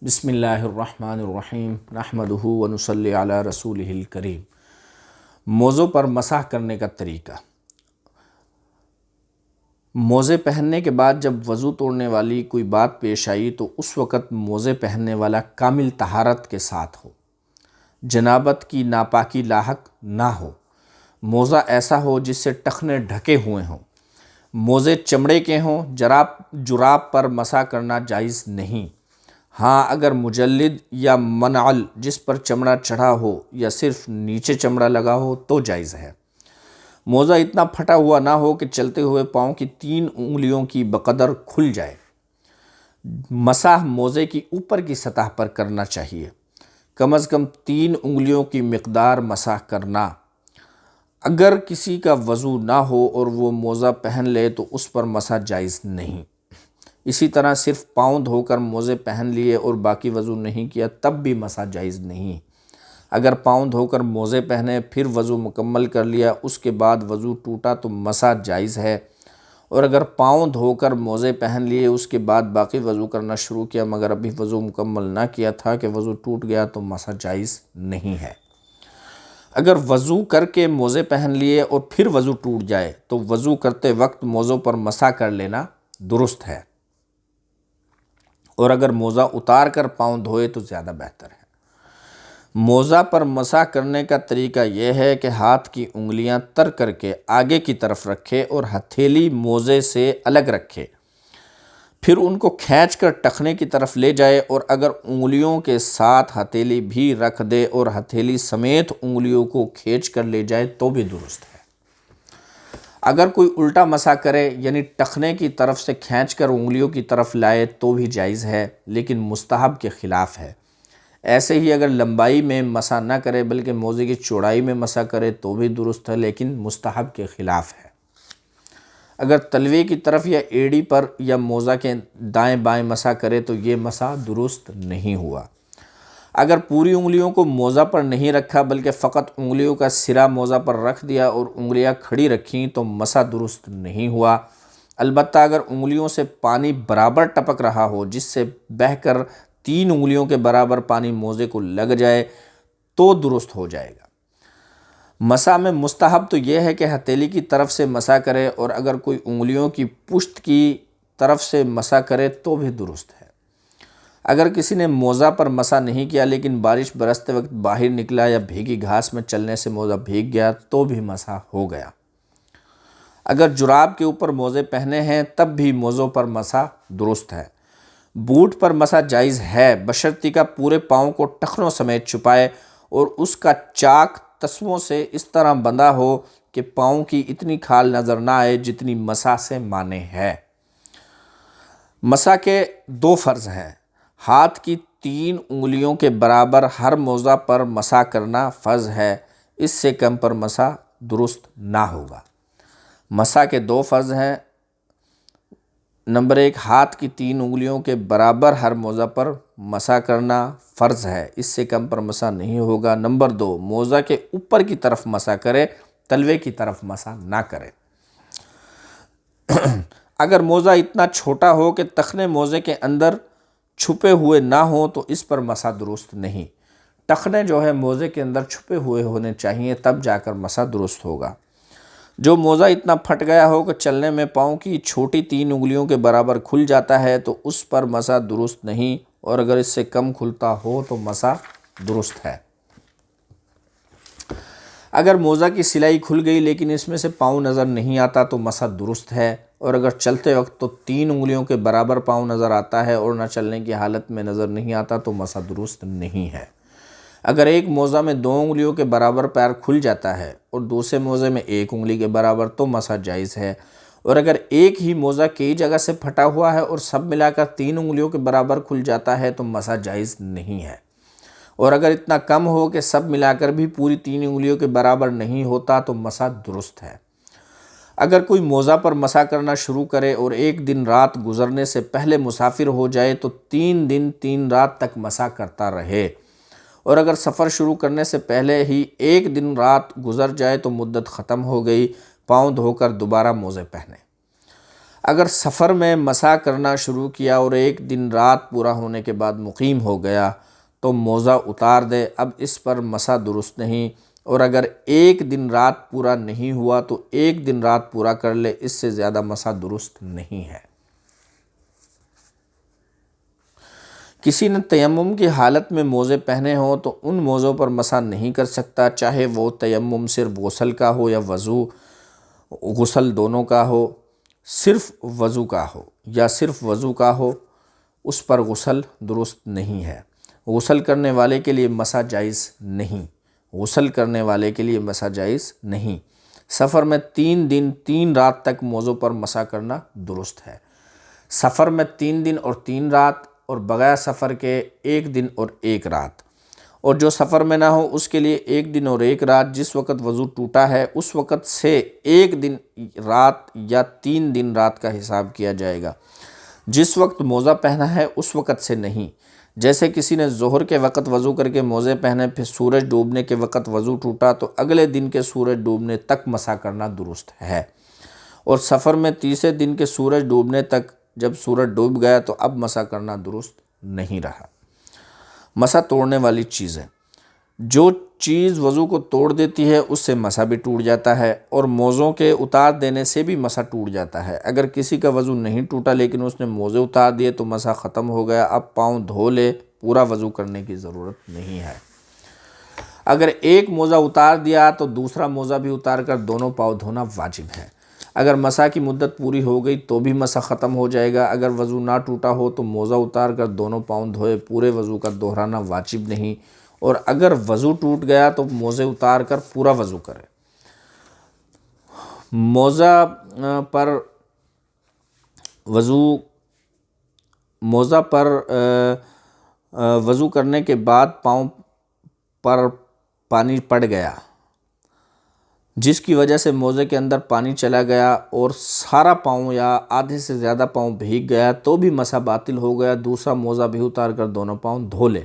بسم اللہ الرحمن الرحیم نحمدہ ونصلی علی رسولہ الکریم۔ موزوں پر مسح کرنے کا طریقہ۔ موزے پہننے کے بعد جب وضو توڑنے والی کوئی بات پیش آئی تو اس وقت موزے پہننے والا کامل طہارت کے ساتھ ہو، جنابت کی ناپاکی لاحق نہ ہو، موزہ ایسا ہو جس سے ٹخنے ڈھکے ہوئے ہوں، موزے چمڑے کے ہوں، جراب پر مسح کرنا جائز نہیں۔ ہاں اگر مجلد یا منعل جس پر چمڑا چڑھا ہو یا صرف نیچے چمڑا لگا ہو تو جائز ہے۔ موزہ اتنا پھٹا ہوا نہ ہو کہ چلتے ہوئے پاؤں کی 3 انگلیوں کی بقدر کھل جائے۔ مسح موزے کی اوپر کی سطح پر کرنا چاہیے، کم از کم 3 انگلیوں کی مقدار مسح کرنا۔ اگر کسی کا وضو نہ ہو اور وہ موزہ پہن لے تو اس پر مسح جائز نہیں۔ اسی طرح صرف پاؤں دھو کر موزے پہن لیے اور باقی وضو نہیں کیا تب بھی مسح جائز نہیں۔ اگر پاؤں دھو کر موزے پہنے پھر وضو مکمل کر لیا اس کے بعد وضو ٹوٹا تو مسح جائز ہے، اور اگر پاؤں دھو کر موزے پہن لیے اس کے بعد باقی وضو کرنا شروع کیا مگر ابھی وضو مکمل نہ کیا تھا کہ وضو ٹوٹ گیا تو مسح جائز نہیں ہے۔ اگر وضو کر کے موزے پہن لیے اور پھر وضو ٹوٹ جائے تو وضو کرتے وقت موزوں پر مسح کر لینا درست ہے، اور اگر موزہ اتار کر پاؤں دھوئے تو زیادہ بہتر ہے۔ موزہ پر مسح کرنے کا طریقہ یہ ہے کہ ہاتھ کی انگلیاں تر کر کے آگے کی طرف رکھے اور ہتھیلی موزے سے الگ رکھے، پھر ان کو کھینچ کر ٹخنے کی طرف لے جائے، اور اگر انگلیوں کے ساتھ ہتھیلی بھی رکھ دے اور ہتھیلی سمیت انگلیوں کو کھینچ کر لے جائے تو بھی درست ہے۔ اگر کوئی الٹا مسح کرے یعنی ٹخنے کی طرف سے کھینچ کر انگلیوں کی طرف لائے تو بھی جائز ہے لیکن مستحب کے خلاف ہے۔ ایسے ہی اگر لمبائی میں مسح نہ کرے بلکہ موزے کی چوڑائی میں مسح کرے تو بھی درست ہے لیکن مستحب کے خلاف ہے۔ اگر تلوے کی طرف یا ایڑی پر یا موزہ کے دائیں بائیں مسح کرے تو یہ مسح درست نہیں ہوا۔ اگر پوری انگلیوں کو موزہ پر نہیں رکھا بلکہ فقط انگلیوں کا سرا موزہ پر رکھ دیا اور انگلیاں کھڑی رکھیں تو مسح درست نہیں ہوا۔ البتہ اگر انگلیوں سے پانی برابر ٹپک رہا ہو جس سے بہہ کر 3 انگلیوں کے برابر پانی موزے کو لگ جائے تو درست ہو جائے گا۔ مسح میں مستحب تو یہ ہے کہ ہتھیلی کی طرف سے مسح کرے، اور اگر کوئی انگلیوں کی پشت کی طرف سے مسح کرے تو بھی درست ہے۔ اگر کسی نے موزہ پر مسح نہیں کیا لیکن بارش برستے وقت باہر نکلا یا بھیگی گھاس میں چلنے سے موزہ بھیگ گیا تو بھی مسح ہو گیا۔ اگر جراب کے اوپر موزے پہنے ہیں تب بھی موزوں پر مسح درست ہے۔ بوٹ پر مسح جائز ہے بشرطیکہ کا پورے پاؤں کو ٹخنوں سمیت چھپائے اور اس کا چاک تسموں سے اس طرح بندھا ہو کہ پاؤں کی اتنی کھال نظر نہ آئے جتنی مسح سے مانے ہے۔ مسح کے 2 فرض ہیں۔ ہاتھ کی 3 انگلیوں کے برابر ہر موزہ پر مسح کرنا فرض ہے، اس سے کم پر مسح درست نہ ہوگا۔ مسح کے 2 فرض ہیں۔ نمبر 1، ہاتھ کی 3 انگلیوں کے برابر ہر موزہ پر مسح کرنا فرض ہے، اس سے کم پر مسح نہیں ہوگا۔ نمبر 2، موزہ کے اوپر کی طرف مسح کرے، تلوے کی طرف مسح نہ کرے۔ اگر موزہ اتنا چھوٹا ہو کہ ٹخنے موزے کے اندر چھپے ہوئے نہ ہوں تو اس پر مسح درست نہیں۔ ٹخنے جو ہے موزے کے اندر چھپے ہوئے ہونے چاہیے تب جا کر مسح درست ہوگا۔ جو موزہ اتنا پھٹ گیا ہو کہ چلنے میں پاؤں کی چھوٹی 3 انگلیوں کے برابر کھل جاتا ہے تو اس پر مسح درست نہیں، اور اگر اس سے کم کھلتا ہو تو مسح درست ہے۔ اگر موزہ کی سلائی کھل گئی لیکن اس میں سے پاؤں نظر نہیں آتا تو مسح درست ہے، اور اگر چلتے وقت تو 3 انگلیوں کے برابر پاؤں نظر آتا ہے اور نہ چلنے کی حالت میں نظر نہیں آتا تو مسح درست نہیں ہے۔ اگر ایک موزہ میں 2 انگلیوں کے برابر پیر کھل جاتا ہے اور دوسرے موزے میں 1 انگلی کے برابر تو مسح جائز ہے، اور اگر ایک ہی موزہ کئی جگہ سے پھٹا ہوا ہے اور سب ملا کر 3 انگلیوں کے برابر کھل جاتا ہے تو مسح جائز نہیں ہے، اور اگر اتنا کم ہو کہ سب ملا کر بھی پوری 3 انگلیوں کے برابر نہیں ہوتا تو مسح درست ہے۔ اگر کوئی موزہ پر مسح کرنا شروع کرے اور 1 دن رات گزرنے سے پہلے مسافر ہو جائے تو 3 دن 3 رات تک مسح کرتا رہے، اور اگر سفر شروع کرنے سے پہلے ہی 1 دن رات گزر جائے تو مدت ختم ہو گئی، پاؤں دھو کر دوبارہ موزے پہنے۔ اگر سفر میں مسح کرنا شروع کیا اور ایک دن رات پورا ہونے کے بعد مقیم ہو گیا تو موزہ اتار دے، اب اس پر مسح درست نہیں، اور اگر ایک دن رات پورا نہیں ہوا تو ایک دن رات پورا کر لے، اس سے زیادہ مسح درست نہیں ہے۔ کسی نے تیمم کی حالت میں موزے پہنے ہوں تو ان موزوں پر مسح نہیں کر سکتا، چاہے وہ تیمم صرف غسل کا ہو یا غسل دونوں کا ہو، صرف وضو کا ہو یا صرف وضو کا ہو، اس پر غسل درست نہیں ہے۔ غسل کرنے والے کے لیے مسح جائز نہیں، غسل کرنے والے کے لیے مسح جائز نہیں۔ سفر میں 3 دن 3 رات تک موزوں پر مسح کرنا درست ہے۔ سفر میں 3 دن اور 3 رات، اور بغیر سفر کے 1 دن اور 1 رات، اور جو سفر میں نہ ہو اس کے لیے 1 دن اور 1 رات۔ جس وقت وضو ٹوٹا ہے اس وقت سے 1 دن رات یا 3 دن رات کا حساب کیا جائے گا، جس وقت موزہ پہنا ہے اس وقت سے نہیں۔ جیسے کسی نے ظہر کے وقت وضو کر کے موزے پہنے، پھر سورج ڈوبنے کے وقت وضو ٹوٹا تو اگلے دن کے سورج ڈوبنے تک مسح کرنا درست ہے، اور سفر میں تیسرے دن کے سورج ڈوبنے تک جب سورج ڈوب گیا تو اب مسح کرنا درست نہیں رہا۔ مسح توڑنے والی چیزیں، جو چیز وضو کو توڑ دیتی ہے اس سے مسح بھی ٹوٹ جاتا ہے، اور موزوں کے اتار دینے سے بھی مسح ٹوٹ جاتا ہے۔ اگر کسی کا وضو نہیں ٹوٹا لیکن اس نے موزے اتار دیے تو مسح ختم ہو گیا، اب پاؤں دھو لے، پورا وضو کرنے کی ضرورت نہیں ہے۔ اگر ایک موزہ اتار دیا تو دوسرا موزہ بھی اتار کر دونوں پاؤں دھونا واجب ہے۔ اگر مسح کی مدت پوری ہو گئی تو بھی مسح ختم ہو جائے گا۔ اگر وضو نہ ٹوٹا ہو تو موزہ اتار کر دونوں پاؤں دھوئے، پورے وضو کا دہرانا واجب نہیں، اور اگر وضو ٹوٹ گیا تو موزے اتار کر پورا وضو کرے۔ موزہ پر وضو کرنے کے بعد پاؤں پر پانی پڑ گیا جس کی وجہ سے موزے کے اندر پانی چلا گیا اور سارا پاؤں یا آدھے سے زیادہ پاؤں بھیگ گیا تو بھی مسح باطل ہو گیا۔ دوسرا موزہ بھی اتار کر دونوں پاؤں دھو لے۔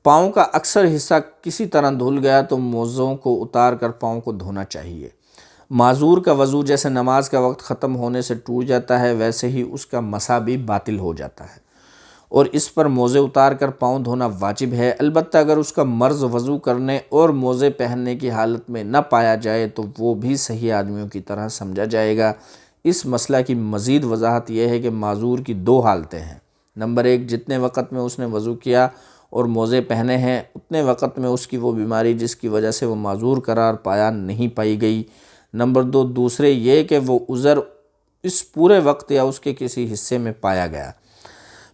پاؤں کا اکثر حصہ کسی طرح دھل گیا تو موزوں کو اتار کر پاؤں کو دھونا چاہیے۔ معذور کا وضو جیسے نماز کا وقت ختم ہونے سے ٹوٹ جاتا ہے ویسے ہی اس کا مسح بھی باطل ہو جاتا ہے، اور اس پر موزے اتار کر پاؤں دھونا واجب ہے۔ البتہ اگر اس کا مرض وضو کرنے اور موزے پہننے کی حالت میں نہ پایا جائے تو وہ بھی صحیح آدمیوں کی طرح سمجھا جائے گا۔ اس مسئلہ کی مزید وضاحت یہ ہے کہ معذور کی 2 حالتیں ہیں۔ نمبر 1، جتنے وقت میں اس نے وضو کیا اور موزے پہنے ہیں اتنے وقت میں اس کی وہ بیماری جس کی وجہ سے وہ معذور قرار پایا نہیں پائی گئی۔ نمبر 2، دوسرے یہ کہ وہ عذر اس پورے وقت یا اس کے کسی حصے میں پایا گیا۔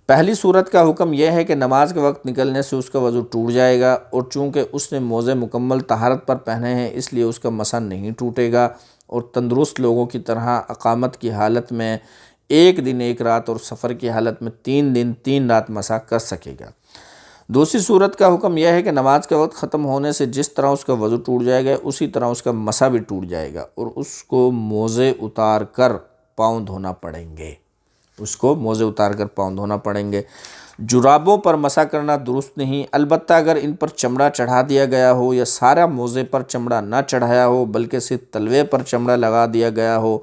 پہلی صورت کا حکم یہ ہے کہ نماز کے وقت نکلنے سے اس کا وضو ٹوٹ جائے گا، اور چونکہ اس نے موزے مکمل طہارت پر پہنے ہیں اس لیے اس کا مسح نہیں ٹوٹے گا، اور تندرست لوگوں کی طرح اقامت کی حالت میں 1 دن 1 رات اور سفر کی حالت میں 3 دن 3 رات مسح کر سکے گا۔ دوسری صورت کا حکم یہ ہے کہ نماز کا وقت ختم ہونے سے جس طرح اس کا وضو ٹوٹ جائے گا اسی طرح اس کا مسح بھی ٹوٹ جائے گا، اور اس کو موزے اتار کر پاؤں دھونا پڑیں گے۔ جرابوں پر مسح کرنا درست نہیں، البتہ اگر ان پر چمڑا چڑھا دیا گیا ہو یا سارا موزے پر چمڑا نہ چڑھایا ہو بلکہ صرف تلوے پر چمڑا لگا دیا گیا ہو،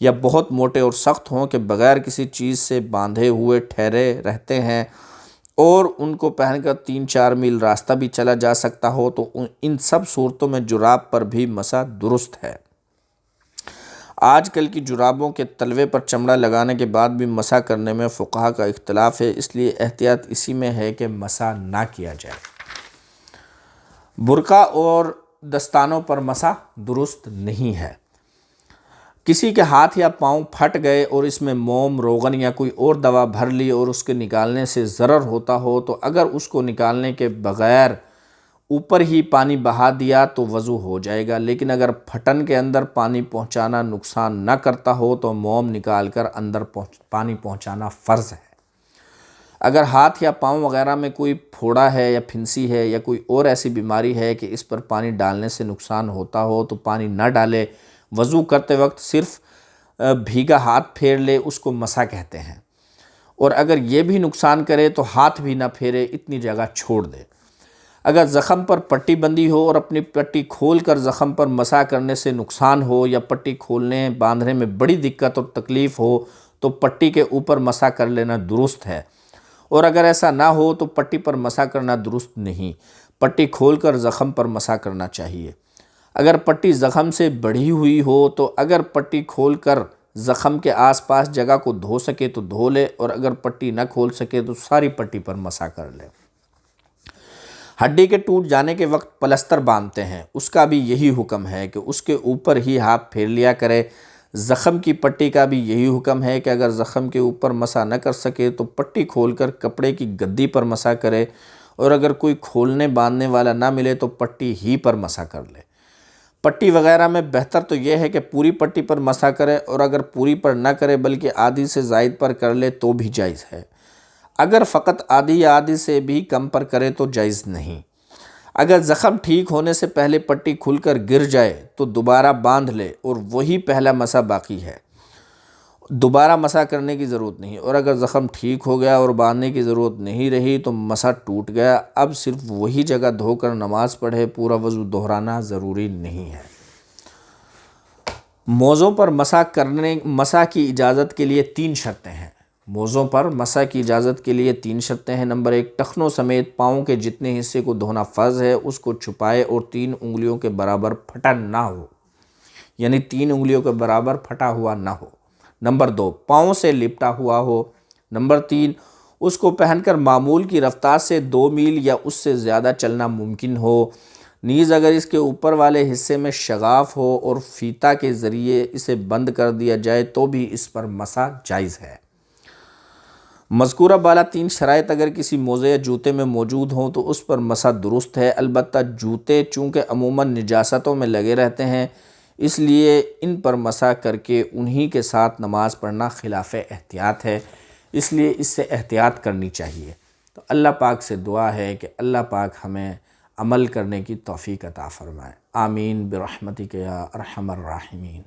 یا بہت موٹے اور سخت ہوں کہ بغیر کسی چیز سے باندھے ہوئے ٹھہرے رہتے ہیں اور ان کو پہن کر 3-4 میل راستہ بھی چلا جا سکتا ہو، تو ان سب صورتوں میں جراب پر بھی مسح درست ہے۔ آج کل کی جرابوں کے تلوے پر چمڑا لگانے کے بعد بھی مسح کرنے میں فقہا کا اختلاف ہے، اس لیے احتیاط اسی میں ہے کہ مسح نہ کیا جائے۔ برقع اور دستانوں پر مسح درست نہیں ہے۔ کسی کے ہاتھ یا پاؤں پھٹ گئے اور اس میں موم، روغن یا کوئی اور دوا بھر لی اور اس کے نکالنے سے ضرر ہوتا ہو تو اگر اس کو نکالنے کے بغیر اوپر ہی پانی بہا دیا تو وضو ہو جائے گا، لیکن اگر پھٹن کے اندر پانی پہنچانا نقصان نہ کرتا ہو تو موم نکال کر اندر پانی پہنچانا فرض ہے۔ اگر ہاتھ یا پاؤں وغیرہ میں کوئی پھوڑا ہے یا پھنسی ہے یا کوئی اور ایسی بیماری ہے کہ اس پر پانی ڈالنے سے نقصان ہوتا ہو تو پانی نہ ڈالے، وضو کرتے وقت صرف بھیگا ہاتھ پھیر لے، اس کو مسح کہتے ہیں، اور اگر یہ بھی نقصان کرے تو ہاتھ بھی نہ پھیرے، اتنی جگہ چھوڑ دے۔ اگر زخم پر پٹی بندی ہو اور اپنی پٹی کھول کر زخم پر مسح کرنے سے نقصان ہو یا پٹی کھولنے باندھنے میں بڑی دقت اور تکلیف ہو تو پٹی کے اوپر مسح کر لینا درست ہے، اور اگر ایسا نہ ہو تو پٹی پر مسح کرنا درست نہیں، پٹی کھول کر زخم پر مسح کرنا چاہیے۔ اگر پٹی زخم سے بڑھی ہوئی ہو تو اگر پٹی کھول کر زخم کے آس پاس جگہ کو دھو سکے تو دھو لے، اور اگر پٹی نہ کھول سکے تو ساری پٹی پر مسح کر لے۔ ہڈی کے ٹوٹ جانے کے وقت پلستر باندھتے ہیں، اس کا بھی یہی حکم ہے کہ اس کے اوپر ہی ہاتھ پھیر لیا کرے۔ زخم کی پٹی کا بھی یہی حکم ہے کہ اگر زخم کے اوپر مسح نہ کر سکے تو پٹی کھول کر کپڑے کی گدی پر مسح کرے، اور اگر کوئی کھولنے باندھنے والا نہ ملے تو پٹی ہی پر مسح کر لے۔ پٹی وغیرہ میں بہتر تو یہ ہے کہ پوری پٹی پر مسح کرے، اور اگر پوری پر نہ کرے بلکہ آدھی سے زائد پر کر لے تو بھی جائز ہے۔ اگر فقط آدھی یا آدھی سے بھی کم پر کرے تو جائز نہیں۔ اگر زخم ٹھیک ہونے سے پہلے پٹی کھل کر گر جائے تو دوبارہ باندھ لے، اور وہی پہلا مسح باقی ہے، دوبارہ مسح کرنے کی ضرورت نہیں۔ اور اگر زخم ٹھیک ہو گیا اور باندھنے کی ضرورت نہیں رہی تو مسح ٹوٹ گیا، اب صرف وہی جگہ دھو کر نماز پڑھے، پورا وضو دہرانا ضروری نہیں ہے۔ موزوں پر مسح کی اجازت کے لیے 3 شرطیں ہیں۔ موزوں پر مسح کی اجازت کے لیے 3 شرطیں ہیں۔ نمبر 1، ٹخنوں سمیت پاؤں کے جتنے حصے کو دھونا فرض ہے اس کو چھپائے اور 3 انگلیوں کے برابر پھٹا نہ ہو، یعنی 3 انگلیوں کے برابر پھٹا ہوا نہ ہو۔ نمبر 2، پاؤں سے لپٹا ہوا ہو۔ نمبر 3، اس کو پہن کر معمول کی رفتار سے 2 میل یا اس سے زیادہ چلنا ممکن ہو۔ نیز اگر اس کے اوپر والے حصے میں شگاف ہو اور فیتہ کے ذریعے اسے بند کر دیا جائے تو بھی اس پر مسح جائز ہے۔ مذکورہ بالا 3 شرائط اگر کسی موزے یا جوتے میں موجود ہوں تو اس پر مسح درست ہے، البتہ جوتے چونکہ عموماً نجاستوں میں لگے رہتے ہیں اس لیے ان پر مسح کر کے انہی کے ساتھ نماز پڑھنا خلاف احتیاط ہے، اس لیے اس سے احتیاط کرنی چاہیے۔ تو اللہ پاک سے دعا ہے کہ اللہ پاک ہمیں عمل کرنے کی توفیق عطا فرمائے۔ آمین برحمتک یا ارحم الراحمین۔